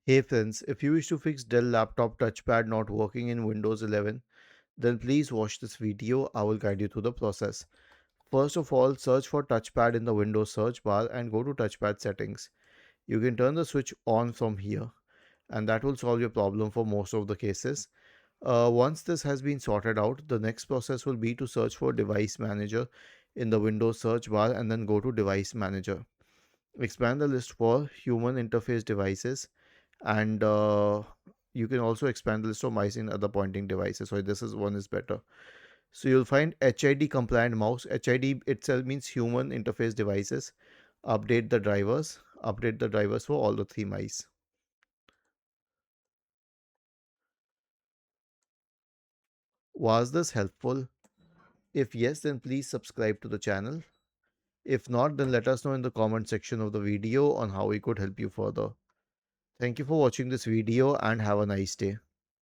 Hey friends, if you wish to fix Dell laptop touchpad not working in Windows 11, then please watch this video. I will guide you through the process. First of all, search for touchpad in the Windows search bar and go to touchpad settings. You can turn the switch on from here, and that will solve your problem for most of the cases. Once this has been sorted out, the next process will be to search for device manager in the Windows search bar and then go to device manager. Expand the list for human interface devices, and you can also expand the list of mice in other pointing devices. So this is one is better. So you'll find HID compliant mouse. HID itself means human interface devices. Update the drivers for all the three mice. Was this helpful? If yes, then please subscribe to the channel. If not, then let us know in the comment section of the video on how we could help you further. Thank you for watching this video and have a nice day.